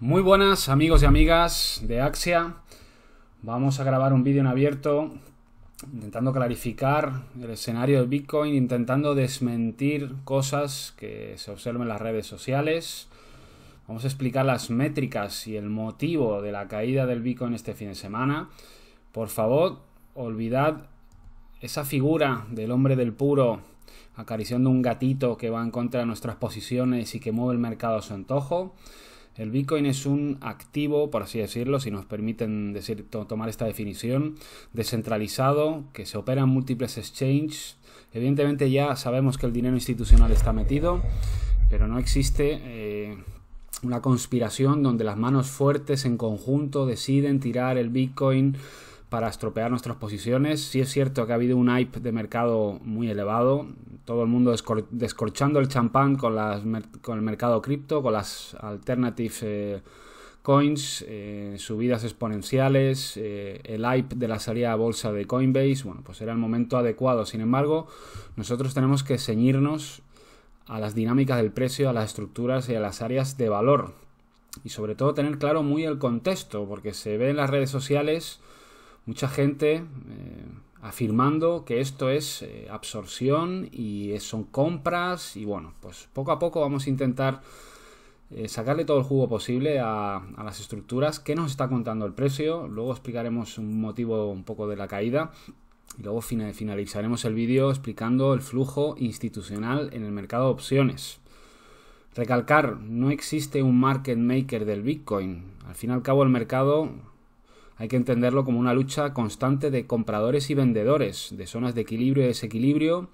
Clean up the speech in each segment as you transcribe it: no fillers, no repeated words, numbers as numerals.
Muy buenas amigos y amigas de Axia. Vamos a grabar un vídeo en abierto intentando clarificar el escenario del Bitcoin, intentando desmentir cosas que se observan en las redes sociales. Vamos a explicar las métricas y el motivo de la caída del Bitcoin este fin de semana. Por favor, olvidad esa figura del hombre del puro acariciando un gatito que va en contra de nuestras posiciones y que mueve el mercado a su antojo. El Bitcoin es un activo, por así decirlo, si nos permiten tomar esta definición, descentralizado, que se opera en múltiples exchanges. Evidentemente ya sabemos que el dinero institucional está metido, pero no existe una conspiración donde las manos fuertes en conjunto deciden tirar el Bitcoin para estropear nuestras posiciones. Sí es cierto que ha habido un hype de mercado muy elevado, todo el mundo descorchando el champán con el mercado cripto, con las alternative coins, subidas exponenciales, el hype de la salida a bolsa de Coinbase. Bueno, pues era el momento adecuado. Sin embargo, nosotros tenemos que ceñirnos a las dinámicas del precio, a las estructuras y a las áreas de valor. Y sobre todo tener claro muy el contexto, porque se ve en las redes sociales mucha gente afirmando que esto es absorción y son compras, y bueno, pues poco a poco vamos a intentar sacarle todo el jugo posible a las estructuras. ¿Qué nos está contando el precio? Luego explicaremos un motivo un poco de la caída y luego finalizaremos el vídeo explicando el flujo institucional en el mercado de opciones. Recalcar, no existe un market maker del Bitcoin. Al fin y al cabo el mercado hay que entenderlo como una lucha constante de compradores y vendedores, de zonas de equilibrio y desequilibrio.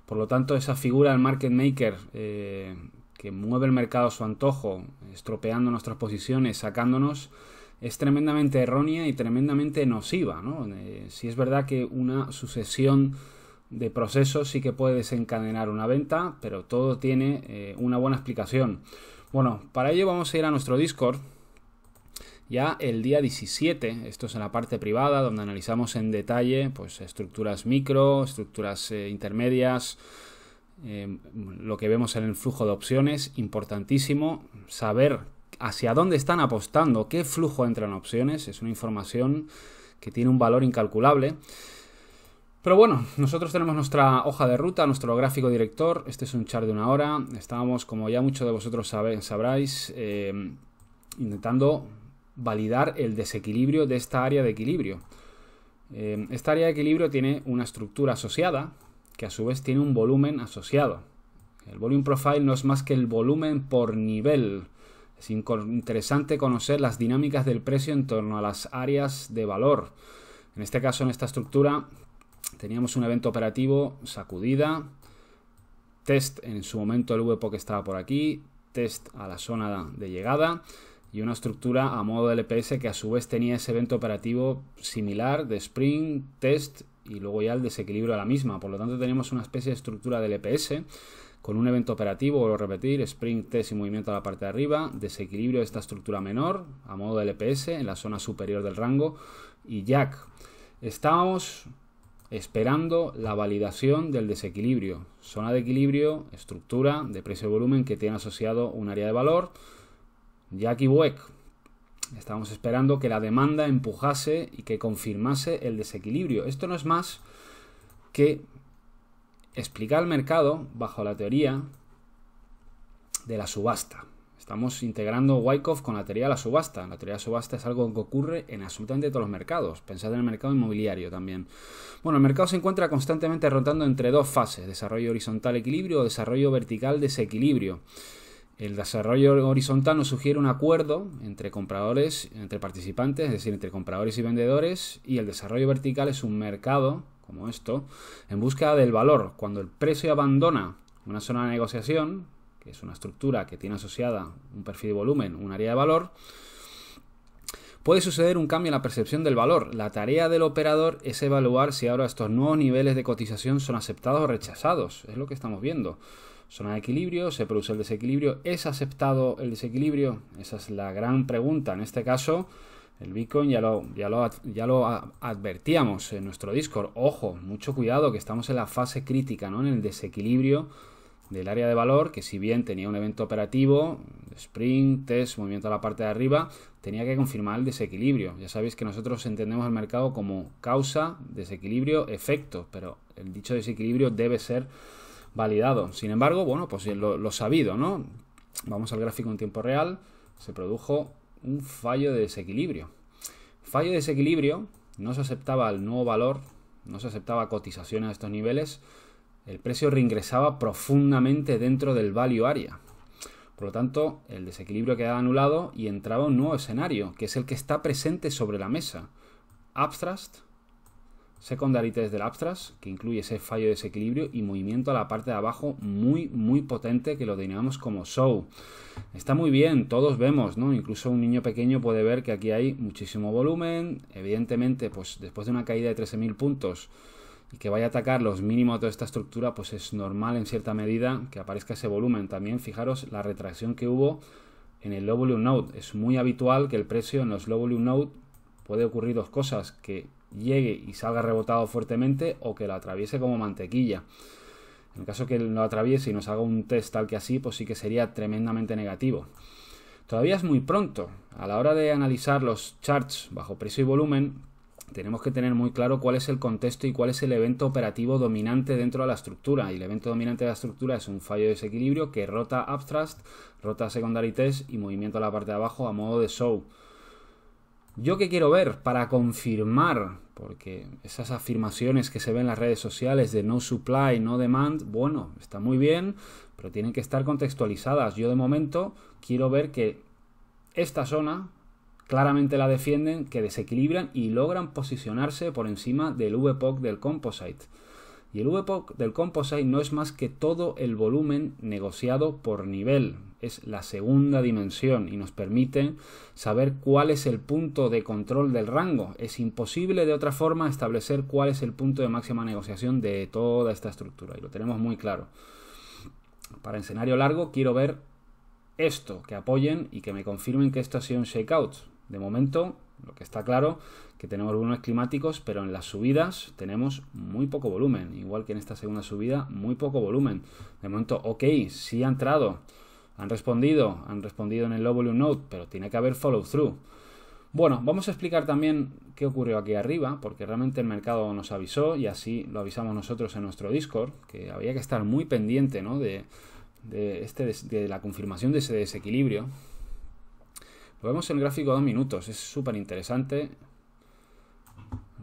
Por lo tanto, esa figura del market maker que mueve el mercado a su antojo, estropeando nuestras posiciones, sacándonos, es tremendamente errónea y tremendamente nociva, ¿no? Sí es verdad que una sucesión de procesos sí que puede desencadenar una venta, pero todo tiene una buena explicación. Bueno, para ello vamos a ir a nuestro Discord. Ya el día 17, esto es en la parte privada, donde analizamos en detalle pues estructuras micro, estructuras intermedias, lo que vemos en el flujo de opciones. Importantísimo saber hacia dónde están apostando, qué flujo entra en opciones. Es una información que tiene un valor incalculable. Pero bueno, nosotros tenemos nuestra hoja de ruta, nuestro gráfico director. Este es un chart de 1 hora. Estábamos, como ya muchos de vosotros sabráis, intentando validar el desequilibrio de esta área de equilibrio. Esta área de equilibrio tiene una estructura asociada que a su vez tiene un volumen asociado. El volume profile no es más que el volumen por nivel. Es interesante conocer las dinámicas del precio en torno a las áreas de valor. En este caso, en esta estructura, teníamos un evento operativo, sacudida, test en su momento el VPO que estaba por aquí, test a la zona de llegada, y una estructura a modo de LPS que a su vez tenía ese evento operativo similar de Spring, Test y luego ya el desequilibrio de la misma. Por lo tanto tenemos una especie de estructura de LPS con un evento operativo, vuelvo a repetir, Spring, Test y movimiento a la parte de arriba, desequilibrio de esta estructura menor a modo de LPS en la zona superior del rango y Jack. Estábamos esperando la validación del desequilibrio. Zona de equilibrio, estructura de precio-volumen que tiene asociado un área de valor. Jack y Weck. Estábamos esperando que la demanda empujase y que confirmase el desequilibrio. Esto no es más que explicar el mercado bajo la teoría de la subasta. Estamos integrando Wyckoff con la teoría de la subasta. La teoría de la subasta es algo que ocurre en absolutamente todos los mercados. Pensad en el mercado inmobiliario también. Bueno, el mercado se encuentra constantemente rotando entre dos fases: desarrollo horizontal equilibrio o desarrollo vertical desequilibrio. El desarrollo horizontal nos sugiere un acuerdo entre compradores, entre participantes, es decir, entre compradores y vendedores, y el desarrollo vertical es un mercado, como esto, en búsqueda del valor. Cuando el precio abandona una zona de negociación, que es una estructura que tiene asociada un perfil de volumen, un área de valor, puede suceder un cambio en la percepción del valor. La tarea del operador es evaluar si ahora estos nuevos niveles de cotización son aceptados o rechazados. Es lo que estamos viendo. Zona de equilibrio, se produce el desequilibrio. ¿Es aceptado el desequilibrio? Esa es la gran pregunta. En este caso, el Bitcoin ya lo advertíamos en nuestro Discord. Ojo, mucho cuidado, que estamos en la fase crítica, ¿no? En el desequilibrio del área de valor, que si bien tenía un evento operativo, Spring, Test, movimiento a la parte de arriba, tenía que confirmar el desequilibrio. Ya sabéis que nosotros entendemos el mercado como causa, desequilibrio, efecto, pero el dicho desequilibrio debe ser validado. Sin embargo, bueno, pues lo sabido, ¿no? Vamos al gráfico en tiempo real, se produjo un fallo de desequilibrio. Fallo de desequilibrio, no se aceptaba el nuevo valor, no se aceptaba cotización a estos niveles, el precio reingresaba profundamente dentro del value area. Por lo tanto, el desequilibrio quedaba anulado y entraba un nuevo escenario, que es el que está presente sobre la mesa. Upthrust, secondary test del upthrust, que incluye ese fallo de desequilibrio y movimiento a la parte de abajo muy potente, que lo denominamos como show. Está muy bien, todos vemos, ¿no? Incluso un niño pequeño puede ver que aquí hay muchísimo volumen. Evidentemente, pues después de una caída de 13.000 puntos y que vaya a atacar los mínimos de toda esta estructura, pues es normal en cierta medida que aparezca ese volumen. También fijaros la retracción que hubo en el low volume node. Es muy habitual que el precio en los low volume node puede ocurrir dos cosas, que llegue y salga rebotado fuertemente o que lo atraviese como mantequilla. En el caso que lo atraviese y nos haga un test tal que así, pues sí que sería tremendamente negativo. Todavía es muy pronto. A la hora de analizar los charts bajo precio y volumen, tenemos que tener muy claro cuál es el contexto y cuál es el evento operativo dominante dentro de la estructura. Y el evento dominante de la estructura es un fallo de desequilibrio que rota upthrust, rota secondary test y movimiento a la parte de abajo a modo de show. ¿Yo qué quiero ver para confirmar? Porque esas afirmaciones que se ven en las redes sociales de no supply, no demand, bueno, está muy bien, pero tienen que estar contextualizadas. Yo de momento quiero ver que esta zona claramente la defienden, que desequilibran y logran posicionarse por encima del VPOC del Composite. Y el VPOC del Composite no es más que todo el volumen negociado por nivel. Es la segunda dimensión y nos permite saber cuál es el punto de control del rango. Es imposible de otra forma establecer cuál es el punto de máxima negociación de toda esta estructura. Y lo tenemos muy claro. Para el escenario largo quiero ver esto, que apoyen y que me confirmen que esto ha sido un shakeout. De momento, lo que está claro, que tenemos volúmenes climáticos, pero en las subidas tenemos muy poco volumen. Igual que en esta segunda subida, muy poco volumen. De momento, ok, sí ha entrado, han respondido en el low volume node, pero tiene que haber follow through. Bueno, vamos a explicar también qué ocurrió aquí arriba, porque realmente el mercado nos avisó y así lo avisamos nosotros en nuestro Discord, que había que estar muy pendiente, ¿no?, de la confirmación de ese desequilibrio. Lo vemos en el gráfico de 2 minutos, es súper interesante.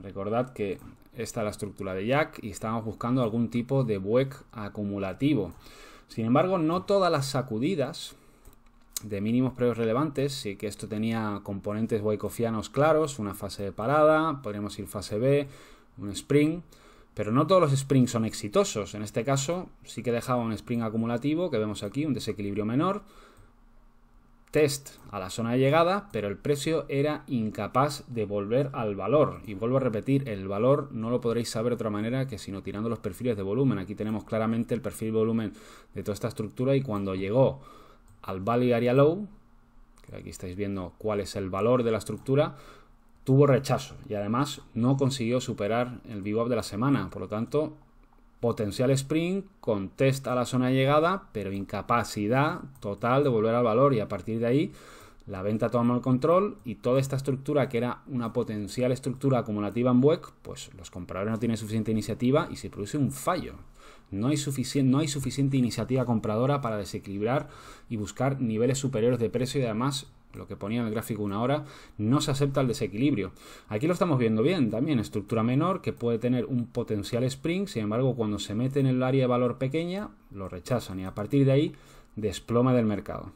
Recordad que esta es la estructura de Jack y estamos buscando algún tipo de WEC acumulativo. Sin embargo, no todas las sacudidas de mínimos previos relevantes, sí que esto tenía componentes wyckofianos claros, una fase de parada, podríamos ir fase B, un spring, pero no todos los springs son exitosos. En este caso sí que dejaba un spring acumulativo, que vemos aquí, un desequilibrio menor, test a la zona de llegada, pero el precio era incapaz de volver al valor. Y vuelvo a repetir, el valor no lo podréis saber de otra manera que sino tirando los perfiles de volumen. Aquí tenemos claramente el perfil de volumen de toda esta estructura y cuando llegó al Value Area Low, que aquí estáis viendo cuál es el valor de la estructura, tuvo rechazo y además no consiguió superar el VWAP de la semana. Por lo tanto, potencial spring con test a la zona de llegada, pero incapacidad total de volver al valor, y a partir de ahí la venta toma el control y toda esta estructura que era una potencial estructura acumulativa en WEC, pues los compradores no tienen suficiente iniciativa y se produce un fallo. No hay suficiente iniciativa compradora para desequilibrar y buscar niveles superiores de precio, y además, lo que ponía en el gráfico una hora, no se acepta el desequilibrio. Aquí lo estamos viendo bien también, estructura menor que puede tener un potencial spring, sin embargo cuando se mete en el área de valor pequeña lo rechazan y a partir de ahí desploma del mercado.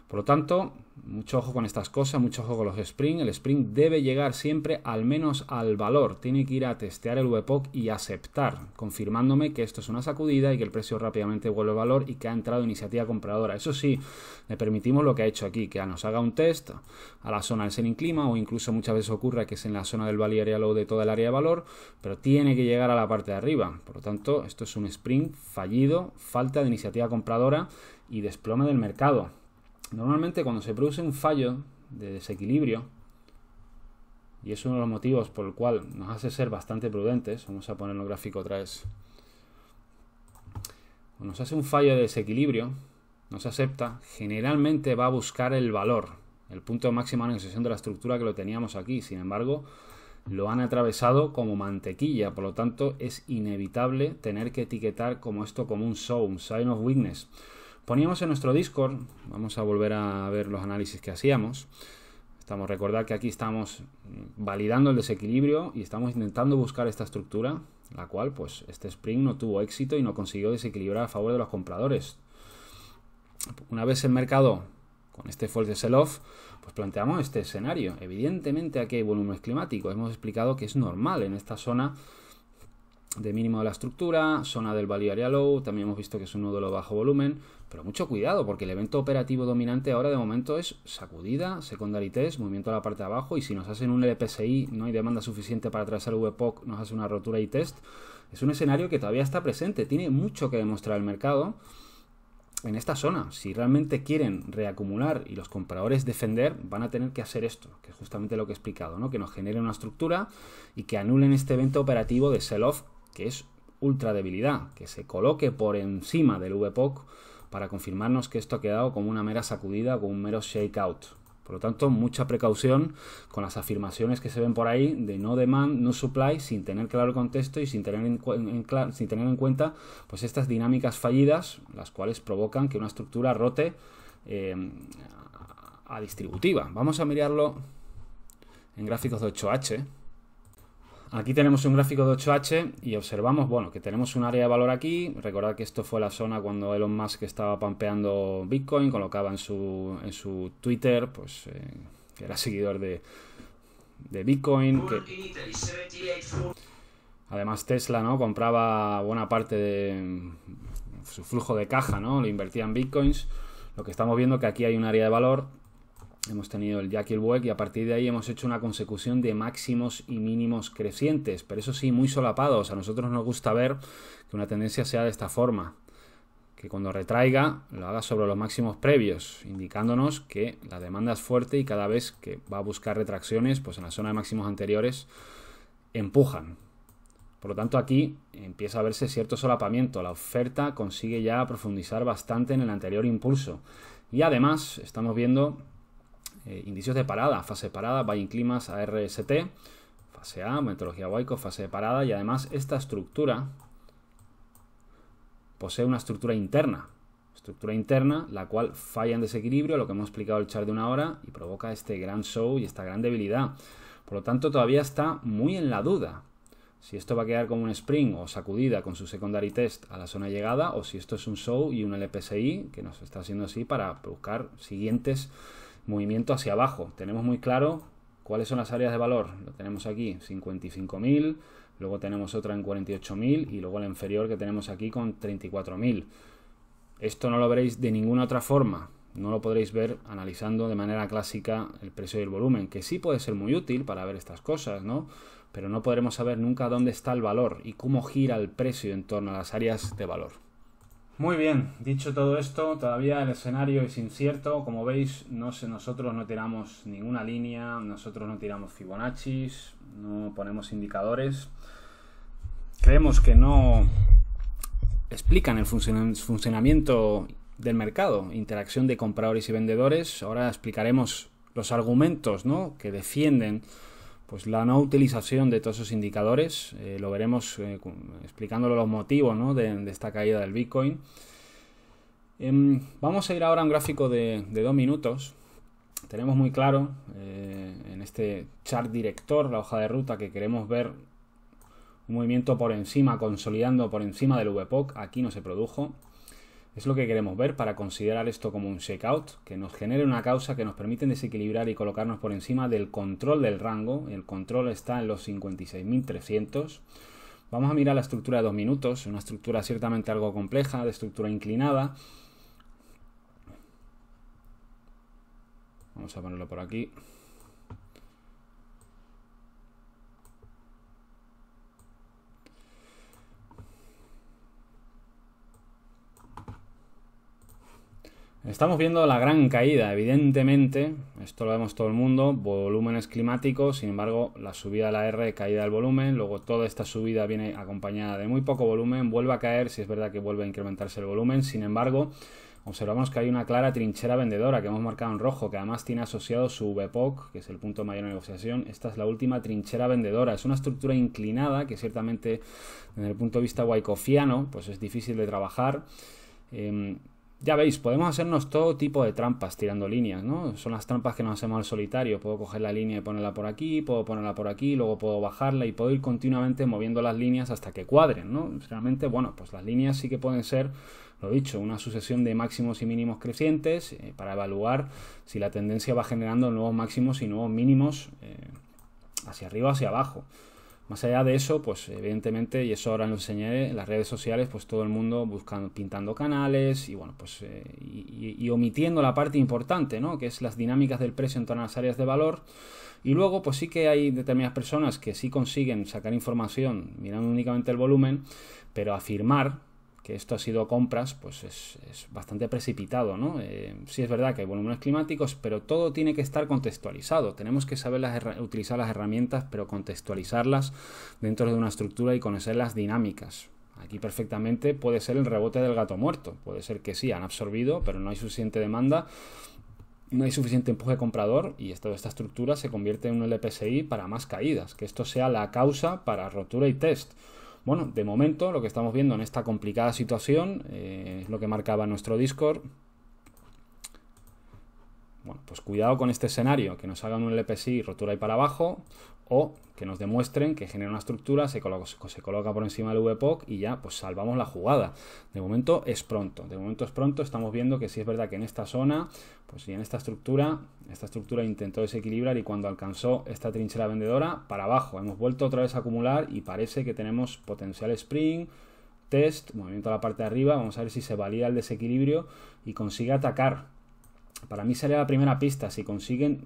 Por lo tanto, mucho ojo con estas cosas, mucho ojo con los spring. El spring debe llegar siempre al menos al valor. Tiene que ir a testear el VPOC y aceptar, confirmándome que esto es una sacudida y que el precio rápidamente vuelve al valor y que ha entrado iniciativa compradora. Eso sí, le permitimos lo que ha hecho aquí, que nos haga un test a la zona del selling clima, o incluso muchas veces ocurre que es en la zona del value area low de toda el área de valor, pero tiene que llegar a la parte de arriba. Por lo tanto, esto es un spring fallido, falta de iniciativa compradora y desplome del mercado. Normalmente cuando se produce un fallo de desequilibrio, y es uno de los motivos por el cual nos hace ser bastante prudentes, vamos a poner el gráfico otra vez. cuando nos hace un fallo de desequilibrio, no se acepta, generalmente va a buscar el valor, el punto de máxima negociación de la estructura que lo teníamos aquí. Sin embargo, lo han atravesado como mantequilla, por lo tanto es inevitable tener que etiquetar como esto como un show, un sign of weakness. Poníamos en nuestro Discord, vamos a volver a ver los análisis que hacíamos. Recordad que aquí estamos validando el desequilibrio y estamos intentando buscar esta estructura, la cual pues este sprint no tuvo éxito y no consiguió desequilibrar a favor de los compradores. Una vez el mercado con este fuerte sell-off, pues planteamos este escenario. Evidentemente aquí hay volúmenes climáticos. Hemos explicado que es normal en esta zona de mínimo de la estructura, zona del value area low, también hemos visto que es un nodo de bajo volumen, pero mucho cuidado porque el evento operativo dominante ahora de momento es sacudida, secondary test, movimiento a la parte de abajo, y si nos hacen un LPSI, no hay demanda suficiente para atravesar el VPOC, nos hace una rotura y test. Es un escenario que todavía está presente, tiene mucho que demostrar el mercado en esta zona. Si realmente quieren reacumular y los compradores defender, van a tener que hacer esto, que es justamente lo que he explicado, ¿no? Que nos genere una estructura y que anulen este evento operativo de sell-off, que es ultra debilidad, que se coloque por encima del VPOC para confirmarnos que esto ha quedado como una mera sacudida, como un mero shakeout. Por lo tanto, mucha precaución con las afirmaciones que se ven por ahí de no demand, no supply, sin tener claro el contexto y sin tener en cuenta pues estas dinámicas fallidas, las cuales provocan que una estructura rote a distributiva. Vamos a mirarlo en gráficos de 8H. Aquí tenemos un gráfico de 8H y observamos, bueno, que tenemos un área de valor aquí. Recordad que esto fue la zona cuando Elon Musk estaba pampeando Bitcoin, colocaba en su Twitter, pues, que era seguidor de Bitcoin. Además Tesla, ¿no? Compraba buena parte de su flujo de caja, ¿no? Lo invertía en Bitcoins. Lo que estamos viendo que aquí hay un área de valor. Hemos tenido el Jack y el Boeck y a partir de ahí hemos hecho una consecución de máximos y mínimos crecientes, pero eso sí, muy solapados. A nosotros nos gusta ver que una tendencia sea de esta forma, que cuando retraiga lo haga sobre los máximos previos, indicándonos que la demanda es fuerte y cada vez que va a buscar retracciones, pues en la zona de máximos anteriores empujan. Por lo tanto, aquí empieza a verse cierto solapamiento. La oferta consigue ya profundizar bastante en el anterior impulso. Y además estamos viendo indicios de parada, fase de parada, Buying Climas, ARST, fase A, metodología Wyckoff, fase de parada, y además esta estructura posee una estructura interna, la cual falla en desequilibrio, lo que hemos explicado el chart de una hora, y provoca este gran show y esta gran debilidad. Por lo tanto, todavía está muy en la duda si esto va a quedar como un spring o sacudida con su secondary test a la zona de llegada, o si esto es un show y un LPSI que nos está haciendo así para buscar siguientes movimiento hacia abajo. Tenemos muy claro cuáles son las áreas de valor. Lo tenemos aquí, 55.000, luego tenemos otra en 48.000 y luego la inferior que tenemos aquí con 34.000. Esto no lo veréis de ninguna otra forma. No lo podréis ver analizando de manera clásica el precio y el volumen, que sí puede ser muy útil para ver estas cosas, ¿no? Pero no podremos saber nunca dónde está el valor y cómo gira el precio en torno a las áreas de valor. Muy bien, dicho todo esto, todavía el escenario es incierto. Como veis, nosotros no tiramos ninguna línea, nosotros no tiramos Fibonacci, no ponemos indicadores. Creemos que no explican el funcionamiento del mercado, interacción de compradores y vendedores. Ahora explicaremos los argumentos, ¿no?, que defienden pues la no utilización de todos esos indicadores. Lo veremos explicándolo los motivos, ¿no?, de esta caída del Bitcoin. Vamos a ir ahora a un gráfico de 2 minutos. Tenemos muy claro en este chart director, la hoja de ruta, que queremos ver un movimiento por encima, consolidando por encima del VPOC. Aquí no se produjo. Es lo que queremos ver para considerar esto como un shakeout, que nos genere una causa que nos permite desequilibrar y colocarnos por encima del control del rango. El control está en los 56.300. Vamos a mirar la estructura de 2 minutos, una estructura ciertamente algo compleja, de estructura inclinada. Vamos a ponerlo por aquí. Estamos viendo la gran caída, evidentemente, esto lo vemos todo el mundo, volúmenes climáticos, sin embargo la subida de la R, caída del volumen, luego toda esta subida viene acompañada de muy poco volumen, vuelve a caer, si es verdad que vuelve a incrementarse el volumen, sin embargo observamos que hay una clara trinchera vendedora que hemos marcado en rojo, que además tiene asociado su VPOC, que es el punto mayor de negociación. Esta es la última trinchera vendedora, es una estructura inclinada que ciertamente desde el punto de vista wyckofiano pues es difícil de trabajar. Ya veis, podemos hacernos todo tipo de trampas tirando líneas, ¿no? Son las trampas que nos hacemos al solitario. Puedo coger la línea y ponerla por aquí, puedo ponerla por aquí, luego puedo bajarla y puedo ir continuamente moviendo las líneas hasta que cuadren, ¿no? Realmente, bueno, pues las líneas sí que pueden ser, lo dicho, una sucesión de máximos y mínimos crecientes para evaluar si la tendencia va generando nuevos máximos y nuevos mínimos hacia arriba o hacia abajo. Más allá de eso, pues evidentemente, y eso ahora lo enseñaré, en las redes sociales, pues todo el mundo buscando, pintando canales y bueno, pues y omitiendo la parte importante, ¿no? Que es las dinámicas del precio en todas las áreas de valor. Y luego, pues sí que hay determinadas personas que sí consiguen sacar información mirando únicamente el volumen, pero afirmar que esto ha sido compras, pues es bastante precipitado, ¿no? Sí es verdad que hay volúmenes climáticos, pero todo tiene que estar contextualizado. Tenemos que saber utilizar las herramientas, pero contextualizarlas dentro de una estructura y conocer las dinámicas. Aquí perfectamente puede ser el rebote del gato muerto. Puede ser que sí, han absorbido, pero no hay suficiente demanda, no hay suficiente empuje comprador y esta estructura se convierte en un LPSI para más caídas. Que esto sea la causa para rotura y test. Bueno, de momento lo que estamos viendo en esta complicada situación es lo que marcaba nuestro Discord. Bueno, pues cuidado con este escenario, que nos hagan un LPSI, rotura y para abajo, o que nos demuestren que genera una estructura, se coloca por encima del VPOC y ya pues salvamos la jugada. De momento es pronto, estamos viendo que sí es verdad que en esta zona, pues y en esta estructura intentó desequilibrar y cuando alcanzó esta trinchera vendedora, para abajo, hemos vuelto otra vez a acumular y parece que tenemos potencial spring, test, movimiento a la parte de arriba, vamos a ver si se valida el desequilibrio y consigue atacar. Para mí sería la primera pista, si consiguen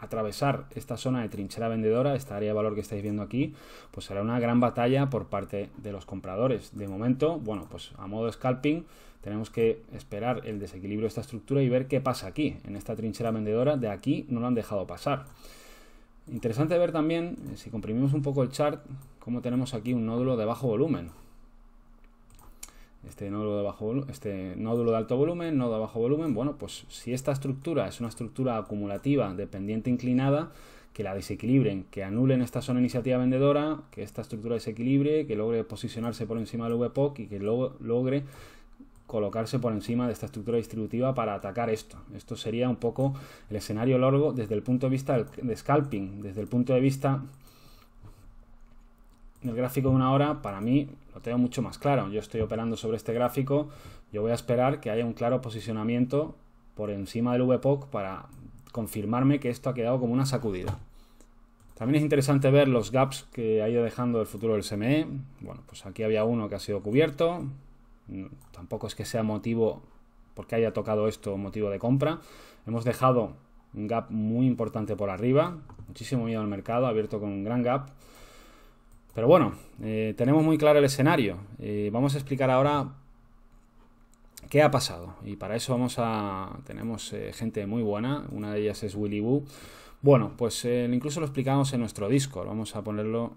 atravesar esta zona de trinchera vendedora, esta área de valor que estáis viendo aquí, pues será una gran batalla por parte de los compradores. De momento, bueno, pues a modo scalping tenemos que esperar el desequilibrio de esta estructura y ver qué pasa aquí, en esta trinchera vendedora. De aquí no lo han dejado pasar. Interesante ver también, si comprimimos un poco el chart, cómo tenemos aquí un nódulo de bajo volumen. Este nódulo de alto volumen, nódulo de bajo volumen, bueno, pues si esta estructura es una estructura acumulativa dependiente inclinada, que la desequilibren, que anulen esta zona iniciativa vendedora, que esta estructura desequilibre, que logre posicionarse por encima del VPOC y que logre colocarse por encima de esta estructura distributiva para atacar esto. Esto sería un poco el escenario largo desde el punto de vista de scalping, desde el punto de vista del gráfico de una hora. Para mí lo tengo mucho más claro. Yo estoy operando sobre este gráfico, yo voy a esperar que haya un claro posicionamiento por encima del VPOC para confirmarme que esto ha quedado como una sacudida. También es interesante ver los gaps que ha ido dejando el futuro del CME. Bueno, pues aquí había uno que ha sido cubierto. Tampoco es que sea motivo, porque haya tocado esto, motivo de compra. Hemos dejado un gap muy importante por arriba, muchísimo miedo al mercado, abierto con un gran gap. Pero bueno, tenemos muy claro el escenario. Vamos a explicar ahora qué ha pasado. Y para eso tenemos gente muy buena. Una de ellas es Willy Woo. Bueno, pues incluso lo explicamos en nuestro Discord. Vamos a ponerlo.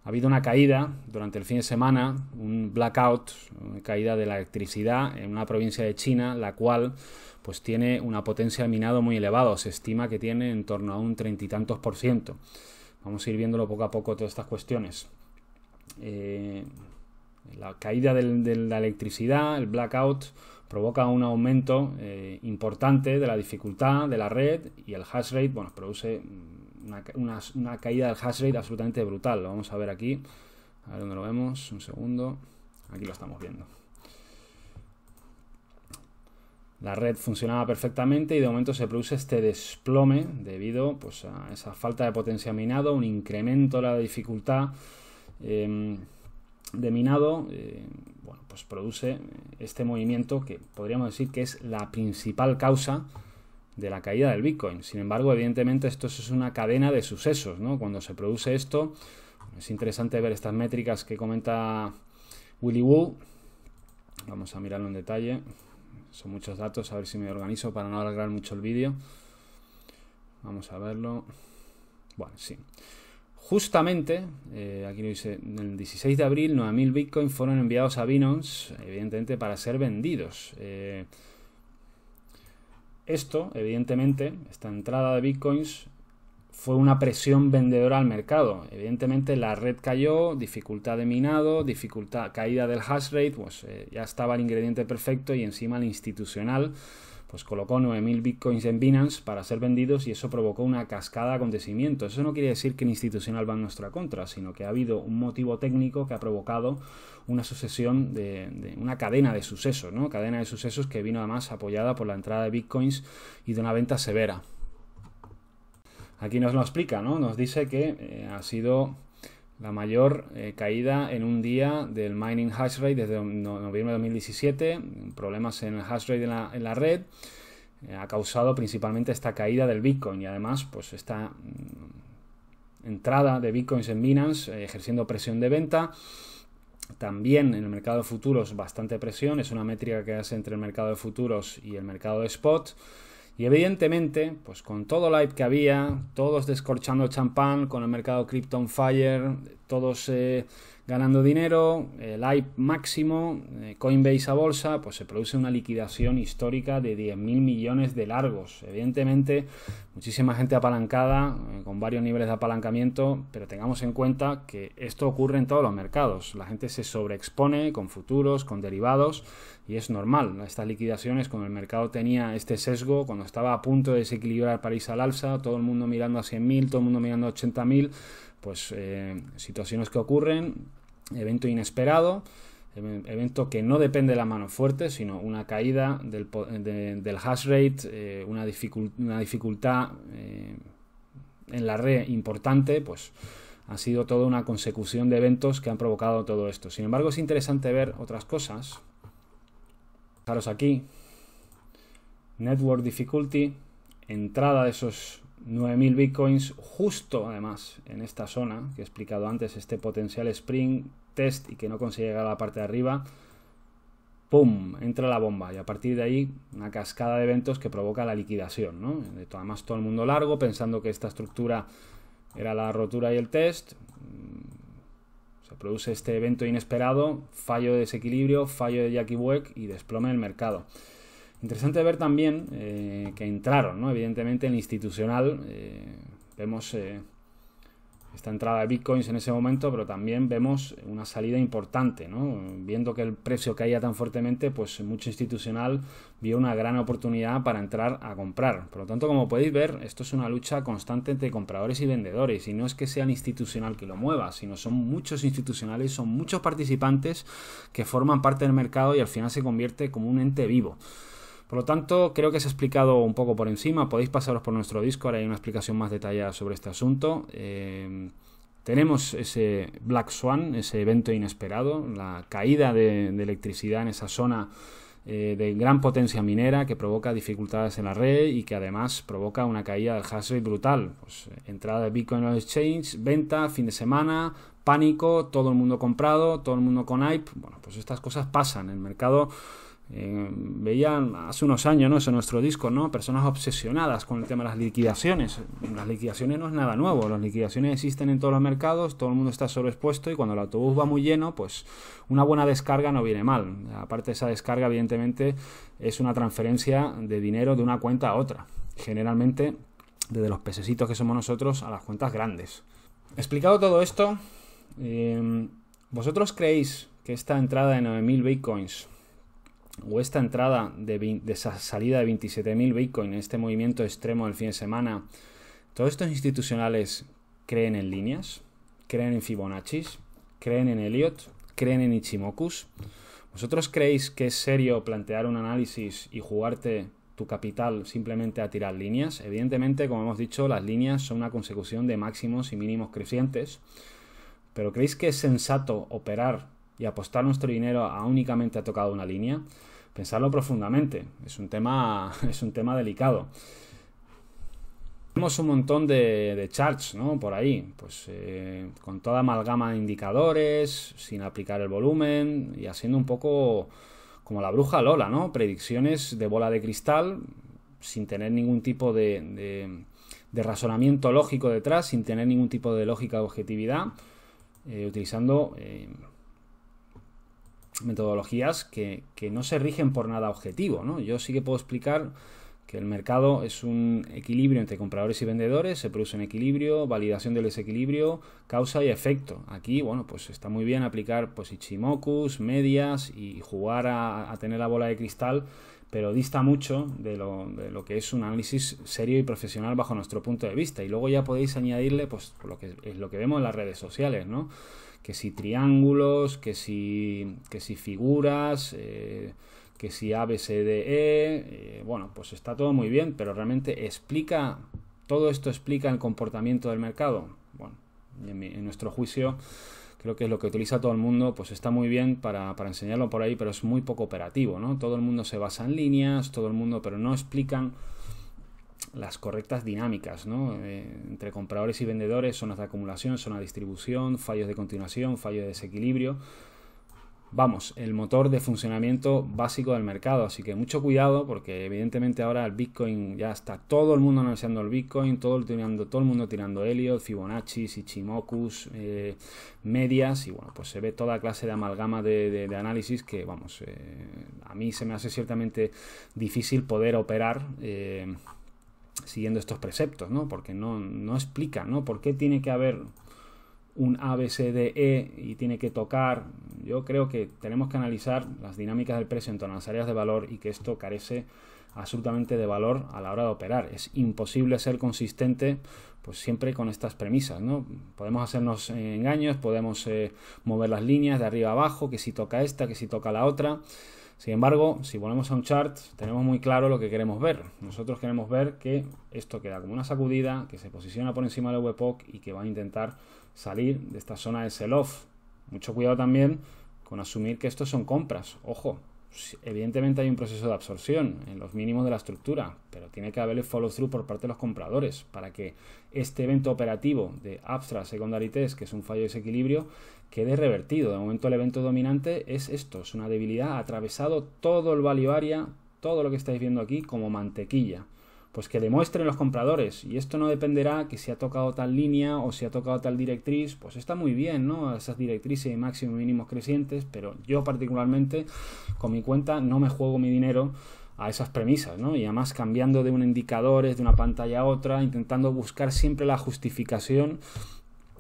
Ha habido una caída durante el fin de semana, un blackout, una caída de la electricidad en una provincia de China, la cual pues tiene una potencia de minado muy elevada. Se estima que tiene en torno a un 30 y tantos %. Vamos a ir viéndolo poco a poco todas estas cuestiones. La caída de la electricidad, el blackout, provoca un aumento importante de la dificultad de la red y el hash rate, bueno, produce una caída del hash rate absolutamente brutal. Lo vamos a ver aquí. A ver dónde lo vemos. Un segundo. Aquí lo estamos viendo. La red funcionaba perfectamente y de momento se produce este desplome debido pues, a esa falta de potencia minado, un incremento de la dificultad de minado, bueno, pues produce este movimiento que podríamos decir que es la principal causa de la caída del Bitcoin. Sin embargo, evidentemente esto es una cadena de sucesos, ¿no? Cuando se produce esto, es interesante ver estas métricas que comenta Willy Woo. Vamos a mirarlo en detalle. Son muchos datos, a ver si me organizo para no alargar mucho el vídeo. Vamos a verlo. Bueno, sí. Justamente, aquí lo dice, el 16 de abril 9.000 Bitcoin fueron enviados a Binance, evidentemente para ser vendidos. Esto, evidentemente, esta entrada de Bitcoins fue una presión vendedora al mercado. Evidentemente la red cayó, dificultad de minado, dificultad, caída del hash rate, pues ya estaba el ingrediente perfecto y encima el institucional pues colocó 9.000 Bitcoins en Binance para ser vendidos y eso provocó una cascada de acontecimientos. Eso no quiere decir que el institucional va en nuestra contra, sino que ha habido un motivo técnico que ha provocado una sucesión de una cadena de sucesos, ¿no? Cadena de sucesos que vino además apoyada por la entrada de Bitcoins y de una venta severa. Aquí nos lo explica, ¿no? Nos dice que ha sido la mayor caída en un día del mining hash rate desde noviembre de 2017, problemas en el hash rate en la red, ha causado principalmente esta caída del Bitcoin y además pues esta entrada de Bitcoins en Binance ejerciendo presión de venta. También en el mercado de futuros bastante presión, es una métrica que hace entre el mercado de futuros y el mercado de spot. Y evidentemente, pues con todo el hype que había, todos descorchando champán, con el mercado Crypto on Fire, todos ganando dinero, el hype máximo, Coinbase a bolsa, pues se produce una liquidación histórica de 10.000 millones de largos. Evidentemente, muchísima gente apalancada, con varios niveles de apalancamiento, pero tengamos en cuenta que esto ocurre en todos los mercados. La gente se sobreexpone con futuros, con derivados, y es normal. Estas liquidaciones, cuando el mercado tenía este sesgo, cuando estaba a punto de desequilibrar para irse al alza, todo el mundo mirando a 100.000, todo el mundo mirando a 80.000, pues situaciones que ocurren, evento inesperado, evento que no depende de la mano fuerte, sino una caída del hash rate, una dificultad en la red importante, pues ha sido toda una consecución de eventos que han provocado todo esto. Sin embargo, es interesante ver otras cosas. Fijaros aquí, Network Difficulty, entrada de esos 9.000 Bitcoins, justo además en esta zona que he explicado antes, este potencial Spring Test y que no consigue llegar a la parte de arriba, ¡pum!, entra la bomba y a partir de ahí una cascada de eventos que provoca la liquidación, ¿no? Además todo el mundo largo pensando que esta estructura era la rotura y el test. Se produce este evento inesperado, fallo de desequilibrio, fallo de Jackie Boek y desplome del mercado. Interesante ver también que entraron, ¿no? Evidentemente el institucional, vemos esta entrada de Bitcoins en ese momento, pero también vemos una salida importante, ¿no? Viendo que el precio caía tan fuertemente, pues mucho institucional vio una gran oportunidad para entrar a comprar. Por lo tanto, como podéis ver, esto es una lucha constante entre compradores y vendedores, y no es que sea el institucional que lo mueva, sino son muchos institucionales, son muchos participantes que forman parte del mercado y al final se convierte como un ente vivo. Por lo tanto, creo que se ha explicado un poco por encima. Podéis pasaros por nuestro Discord, hay una explicación más detallada sobre este asunto. Tenemos ese Black Swan, ese evento inesperado, la caída de electricidad en esa zona de gran potencia minera que provoca dificultades en la red y que además provoca una caída del hash rate brutal. Pues, entrada de Bitcoin en el exchange, venta, fin de semana, pánico, todo el mundo comprado, todo el mundo con hype. Bueno, pues estas cosas pasan. El mercado... veían hace unos años, ¿no? Eso en nuestro Discord, ¿no? Personas obsesionadas con el tema de las liquidaciones. Las liquidaciones no es nada nuevo, las liquidaciones existen en todos los mercados, todo el mundo está sobreexpuesto y cuando el autobús va muy lleno, pues una buena descarga no viene mal. Aparte de esa descarga, evidentemente, es una transferencia de dinero de una cuenta a otra, generalmente desde los pececitos que somos nosotros a las cuentas grandes. Explicado todo esto, ¿vosotros creéis que esta entrada de 9.000 Bitcoins o esta entrada de esa salida de 27.000 Bitcoin en este movimiento extremo del fin de semana, todos estos institucionales creen en líneas, creen en Fibonacci, creen en Elliott, creen en Ichimokus? ¿Vosotros creéis que es serio plantear un análisis y jugarte tu capital simplemente a tirar líneas? Evidentemente, como hemos dicho, las líneas son una consecución de máximos y mínimos crecientes, pero ¿creéis que es sensato operar y apostar nuestro dinero a únicamente ha tocado una línea? Pensarlo profundamente, es un tema delicado. Tenemos un montón de charts, ¿no? Por ahí, pues con toda amalgama de indicadores, sin aplicar el volumen y haciendo un poco como la bruja Lola, ¿no? Predicciones de bola de cristal sin tener ningún tipo de razonamiento lógico detrás, sin tener ningún tipo de lógica o objetividad, utilizando metodologías que no se rigen por nada objetivo, ¿no? Yo sí que puedo explicar que el mercado es un equilibrio entre compradores y vendedores, se produce un equilibrio, validación del desequilibrio, causa y efecto. Aquí, bueno, pues está muy bien aplicar pues Ichimokus, medias y jugar a tener la bola de cristal, pero dista mucho de lo que es un análisis serio y profesional bajo nuestro punto de vista. Y luego ya podéis añadirle pues lo que vemos en las redes sociales, ¿no? Que si triángulos, que si figuras, que si A, B, C, D, E, bueno, pues está todo muy bien, pero realmente todo esto explica el comportamiento del mercado. Bueno, en nuestro juicio, creo que es lo que utiliza todo el mundo, pues está muy bien para enseñarlo por ahí, pero es muy poco operativo, ¿no? Todo el mundo se basa en líneas, pero no explican las correctas dinámicas, ¿no? Entre compradores y vendedores, zonas de acumulación, zona de distribución, fallos de continuación, fallos de desequilibrio. Vamos, el motor de funcionamiento básico del mercado, así que mucho cuidado porque evidentemente ahora el Bitcoin ya está todo el mundo analizando el Bitcoin, todo el mundo tirando Elliott, Fibonacci, Ichimokus, medias y bueno, pues se ve toda clase de amalgama de análisis que vamos, a mí se me hace ciertamente difícil poder operar siguiendo estos preceptos, ¿no? Porque no explican, ¿no? ¿Por qué tiene que haber un A, B, C, D, E y tiene que tocar? Yo creo que tenemos que analizar las dinámicas del precio en torno a las áreas de valor y que esto carece absolutamente de valor a la hora de operar. Es imposible ser consistente pues siempre con estas premisas, ¿no? Podemos hacernos engaños, podemos mover las líneas de arriba a abajo, que si toca esta, que si toca la otra. Sin embargo, si volvemos a un chart, tenemos muy claro lo que queremos ver. Nosotros queremos ver que esto queda como una sacudida, que se posiciona por encima del WPOC y que va a intentar salir de esta zona de sell-off. Mucho cuidado también con asumir que estos son compras. Ojo, evidentemente hay un proceso de absorción en los mínimos de la estructura, pero tiene que haber el follow-through por parte de los compradores para que este evento operativo de Abstract Secondary Test, que es un fallo de desequilibrio, quede revertido. De momento el evento dominante es esto, es una debilidad, ha atravesado todo el value area, todo lo que estáis viendo aquí como mantequilla. Pues que demuestren los compradores, y esto no dependerá que si ha tocado tal línea o si ha tocado tal directriz, pues está muy bien, ¿no? Esas directrices y máximos y mínimos crecientes, pero yo particularmente con mi cuenta no me juego mi dinero a esas premisas, ¿no? Y además cambiando de un indicador, de una pantalla a otra, intentando buscar siempre la justificación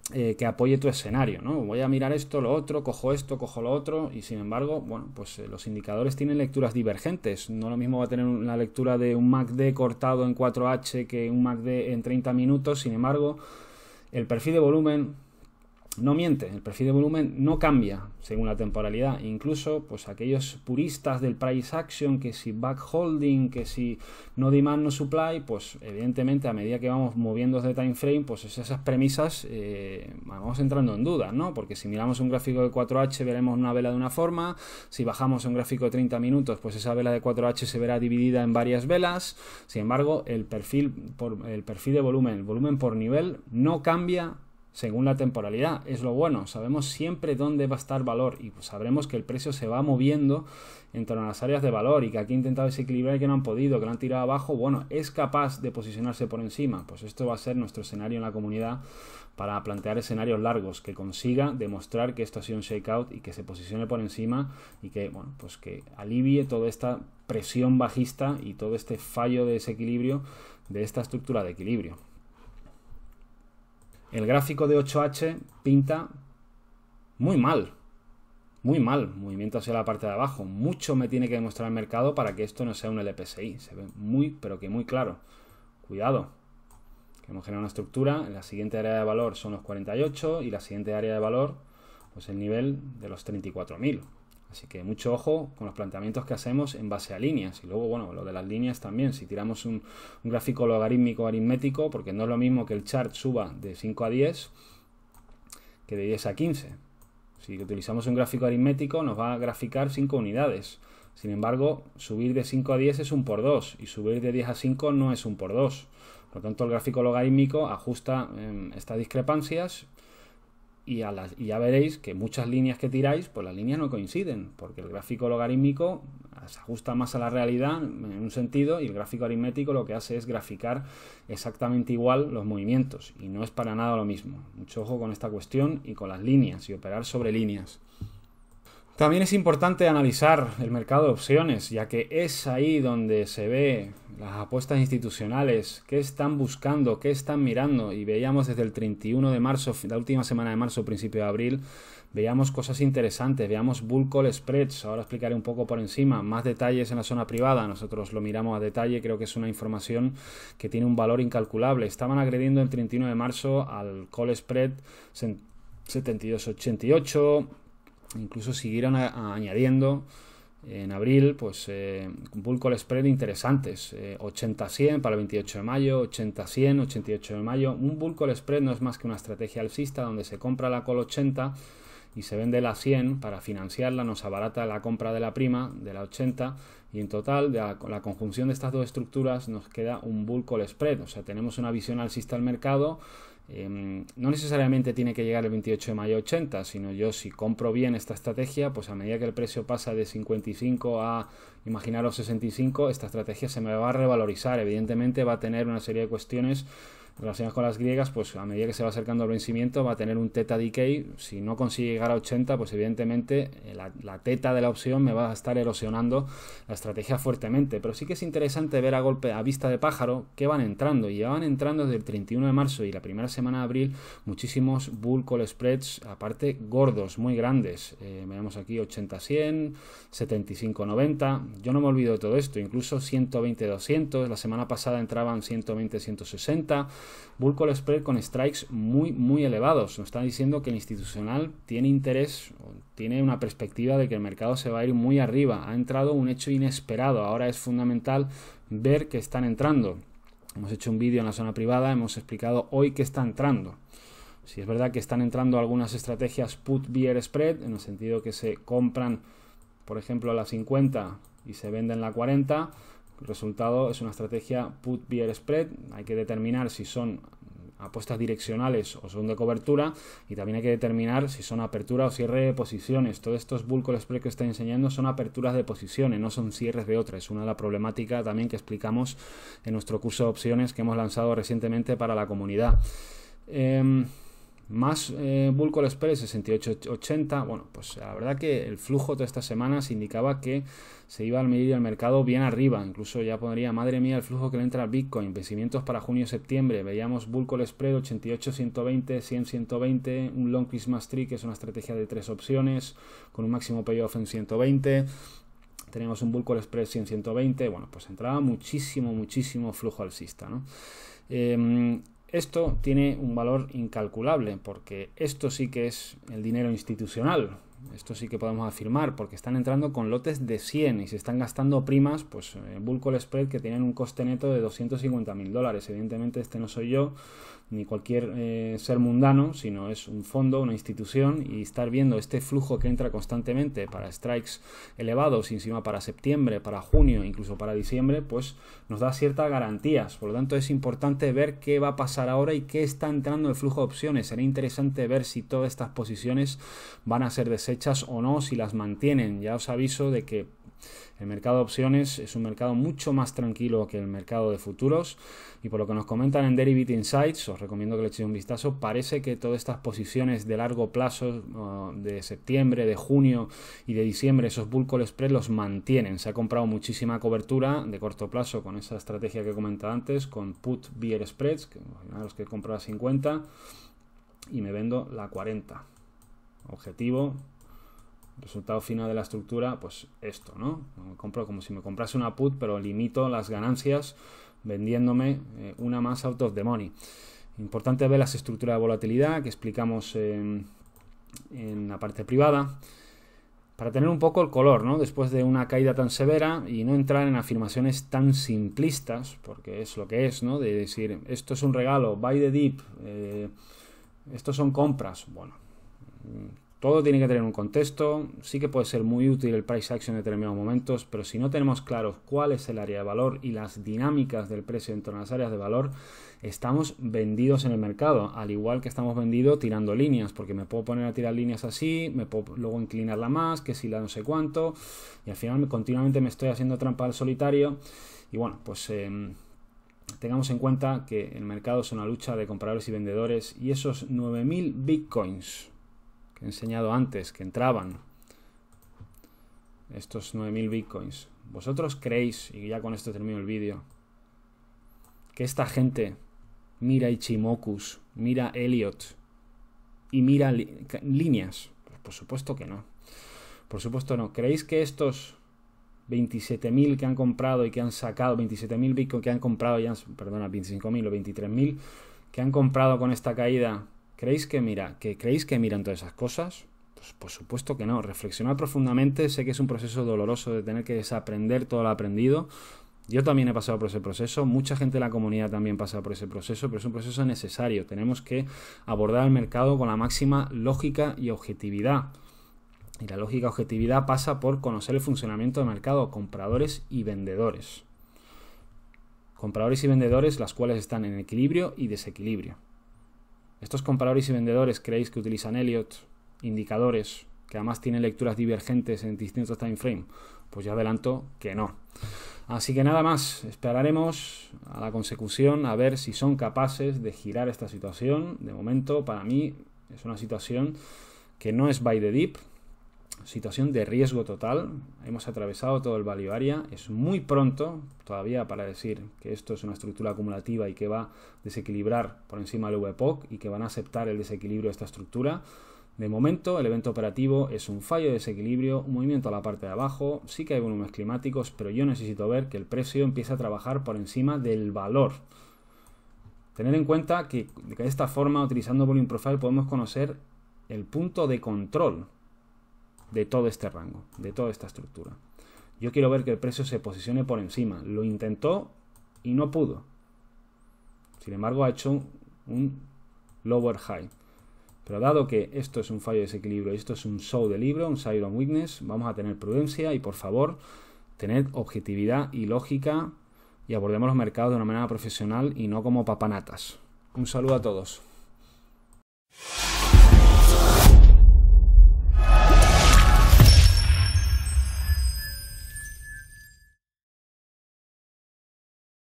que apoye tu escenario, ¿no? Voy a mirar esto, lo otro, cojo esto, cojo lo otro, y sin embargo, bueno, pues los indicadores tienen lecturas divergentes. No lo mismo va a tener la lectura de un MACD cortado en 4H que un MACD en 30 minutos. Sin embargo, el perfil de volumen no miente, el perfil de volumen no cambia según la temporalidad. Incluso pues aquellos puristas del price action, que si backholding, que si no demand no supply, pues evidentemente a medida que vamos moviendo de time frame, pues esas premisas vamos entrando en dudas, ¿no? Porque si miramos un gráfico de 4H veremos una vela de una forma, si bajamos un gráfico de 30 minutos, pues esa vela de 4H se verá dividida en varias velas. Sin embargo, el perfil de volumen, el volumen por nivel no cambia según la temporalidad. Es lo bueno, sabemos siempre dónde va a estar valor y pues sabremos que el precio se va moviendo en torno a las áreas de valor y que aquí ha intentado desequilibrar y que no han podido, que lo han tirado abajo. Bueno, es capaz de posicionarse por encima. Pues esto va a ser nuestro escenario en la comunidad para plantear escenarios largos, que consiga demostrar que esto ha sido un shakeout y que se posicione por encima y que, bueno, pues que alivie toda esta presión bajista y todo este fallo de desequilibrio de esta estructura de equilibrio. El gráfico de 8H pinta muy mal, movimiento hacia la parte de abajo. Mucho me tiene que demostrar el mercado para que esto no sea un LPSI. Se ve muy, pero que muy claro. Cuidado, que hemos generado una estructura. La siguiente área de valor son los 48 y la siguiente área de valor, pues el nivel de los 34.000. Así que mucho ojo con los planteamientos que hacemos en base a líneas. Y luego, bueno, lo de las líneas también. Si tiramos un gráfico logarítmico aritmético, porque no es lo mismo que el chart suba de 5 a 10 que de 10 a 15. Si utilizamos un gráfico aritmético nos va a graficar 5 unidades. Sin embargo, subir de 5 a 10 es un por 2 y subir de 10 a 5 no es un por 2. Por lo tanto, el gráfico logarítmico ajusta estas discrepancias y ya veréis que muchas líneas que tiráis, pues las líneas no coinciden, porque el gráfico logarítmico se ajusta más a la realidad en un sentido, y el gráfico aritmético lo que hace es graficar exactamente igual los movimientos, y no es para nada lo mismo. Mucho ojo con esta cuestión y con las líneas y operar sobre líneas. También es importante analizar el mercado de opciones, ya que es ahí donde se ve las apuestas institucionales, qué están buscando, qué están mirando, y veíamos desde el 31 de marzo, la última semana de marzo, principio de abril, veíamos cosas interesantes, veíamos bull call spreads. Ahora explicaré un poco por encima, más detalles en la zona privada, nosotros lo miramos a detalle, creo que es una información que tiene un valor incalculable. Estaban agrediendo el 31 de marzo al call spread 72.88, incluso siguieron añadiendo en abril pues bull call spread interesantes, 80-100 para el 28 de mayo, 80-100, 88 de mayo. Un bull call spread no es más que una estrategia alcista donde se compra la call 80 y se vende la 100 para financiarla, nos abarata la compra de la prima de la 80, y en total con la conjunción de estas dos estructuras nos queda un bull call spread. O sea, tenemos una visión alcista al mercado. No necesariamente tiene que llegar el 28 de mayo 80, sino yo, si compro bien esta estrategia, pues a medida que el precio pasa de 55 a, imaginaros, 65, esta estrategia se me va a revalorizar. Evidentemente va a tener una serie de cuestiones relacionadas con las griegas, pues a medida que se va acercando al vencimiento va a tener un theta decay. Si no consigue llegar a 80, pues evidentemente la theta de la opción me va a estar erosionando la estrategia fuertemente. Pero sí que es interesante ver a vista de pájaro qué van entrando, y ya van entrando desde el 31 de marzo y la primera semana de abril muchísimos bull call spreads, aparte gordos, muy grandes. Veamos aquí 80-100, 75-90, yo no me olvido de todo esto, incluso 120-200, la semana pasada entraban 120-160, bull call spread con strikes muy elevados. Nos está diciendo que el institucional tiene interés, tiene una perspectiva de que el mercado se va a ir muy arriba. Ha entrado un hecho inesperado. Ahora es fundamental ver que están entrando. Hemos hecho un vídeo en la zona privada, hemos explicado hoy que está entrando. Si es verdad que están entrando algunas estrategias put bear spread, en el sentido que se compran, por ejemplo, la 50 y se venden la 40, el resultado es una estrategia put bear spread. Hay que determinar si son apuestas direccionales o son de cobertura, y también hay que determinar si son apertura o cierre de posiciones. Todos estos bull call spread que estoy enseñando son aperturas de posiciones, no son cierres de otras. Es una de las problemáticas también que explicamos en nuestro curso de opciones que hemos lanzado recientemente para la comunidad. Más bull call spread 68-80. Bueno, pues la verdad que el flujo de estas semanas indicaba que se iba a medir el mercado bien arriba. Incluso ya pondría, madre mía, el flujo que le entra al Bitcoin. Vencimientos para junio-septiembre. Veíamos bull call spread 88-120, 100-120, un long Christmas tree, que es una estrategia de 3 opciones con un máximo payoff en 120. Tenemos un bull call spread 100-120. Bueno, pues entraba muchísimo flujo alcista, ¿no? Esto tiene un valor incalculable, porque esto sí que es el dinero institucional. Esto sí que podemos afirmar, porque están entrando con lotes de 100 y se están gastando primas, pues bull call spread que tienen un coste neto de $250.000. Evidentemente este no soy yo ni cualquier ser mundano, sino es un fondo, una institución, y estar viendo este flujo que entra constantemente para strikes elevados, y encima para septiembre, para junio, incluso para diciembre, pues nos da ciertas garantías. Por lo tanto, es importante ver qué va a pasar ahora y qué está entrando el flujo de opciones. Será interesante ver si todas estas posiciones van a ser deshechas o no, si las mantienen. Ya os aviso de que el mercado de opciones es un mercado mucho más tranquilo que el mercado de futuros, y por lo que nos comentan en Derivate Insights, os recomiendo que le echéis un vistazo. Parece que todas estas posiciones de largo plazo, de septiembre, de junio y de diciembre, esos bull call spread los mantienen. Se ha comprado muchísima cobertura de corto plazo con esa estrategia que he comentado antes, con put bear spreads, que imaginaros que compro la 50 y me vendo la 40. Objetivo, resultado final de la estructura, pues esto, ¿no? Me compro como si me comprase una put, pero limito las ganancias vendiéndome una más out of the money. Importante ver las estructuras de volatilidad que explicamos en la parte privada, para tener un poco el color, ¿no? Después de una caída tan severa, y no entrar en afirmaciones tan simplistas, porque es lo que es, ¿no? De decir, esto es un regalo, buy the dip, estos son compras. Bueno, Todo tiene que tener un contexto, sí que puede ser muy útil el price action en determinados momentos, pero si no tenemos claros cuál es el área de valor y las dinámicas del precio en torno a las áreas de valor, estamos vendidos en el mercado, al igual que estamos vendidos tirando líneas, porque me puedo poner a tirar líneas así, me puedo luego inclinarla más, que si la no sé cuánto, y al final continuamente me estoy haciendo trampa al solitario, y bueno, pues tengamos en cuenta que el mercado es una lucha de compradores y vendedores, y esos 9.000 bitcoins que he enseñado antes, que entraban, estos 9.000 bitcoins, ¿vosotros creéis, y ya con esto termino el vídeo, que esta gente mira Ichimokus, mira Elliott y mira líneas? Pues por supuesto que no. Por supuesto no. ¿Creéis que estos 27.000 que han comprado y que han sacado, 27.000 bitcoins que han comprado, ya, perdona, 25.000 o 23.000 que han comprado con esta caída, ¿creéis que miran todas esas cosas? Pues por supuesto que no. Reflexionar profundamente, sé que es un proceso doloroso de tener que desaprender todo lo aprendido. Yo también he pasado por ese proceso, mucha gente de la comunidad también pasa por ese proceso, pero es un proceso necesario. Tenemos que abordar el mercado con la máxima lógica y objetividad. Y la lógica y objetividad pasa por conocer el funcionamiento del mercado, compradores y vendedores. Compradores y vendedores, las cuales están en equilibrio y desequilibrio. Estos compradores y vendedores, ¿creéis que utilizan Elliott, indicadores, que además tienen lecturas divergentes en distintos time frames? Pues ya adelanto que no. Así que nada más, esperaremos a la consecución a ver si son capaces de girar esta situación. De momento, para mí, es una situación que no es buy the dip, situación de riesgo total. Hemos atravesado todo el value area, es muy pronto todavía para decir que esto es una estructura acumulativa y que va a desequilibrar por encima del VPOC y que van a aceptar el desequilibrio de esta estructura. De momento, el evento operativo es un fallo de desequilibrio, un movimiento a la parte de abajo, sí que hay volúmenes climáticos, pero yo necesito ver que el precio empiece a trabajar por encima del valor. Tener en cuenta que de esta forma, utilizando Volume Profile, podemos conocer el punto de control de todo este rango, de toda esta estructura. Yo quiero ver que el precio se posicione por encima. Lo intentó y no pudo. Sin embargo, ha hecho un lower high. Pero dado que esto es un fallo de desequilibrio y esto es un show de libro, un side on weakness, vamos a tener prudencia y por favor, tener objetividad y lógica y abordemos los mercados de una manera profesional y no como papanatas. Un saludo a todos.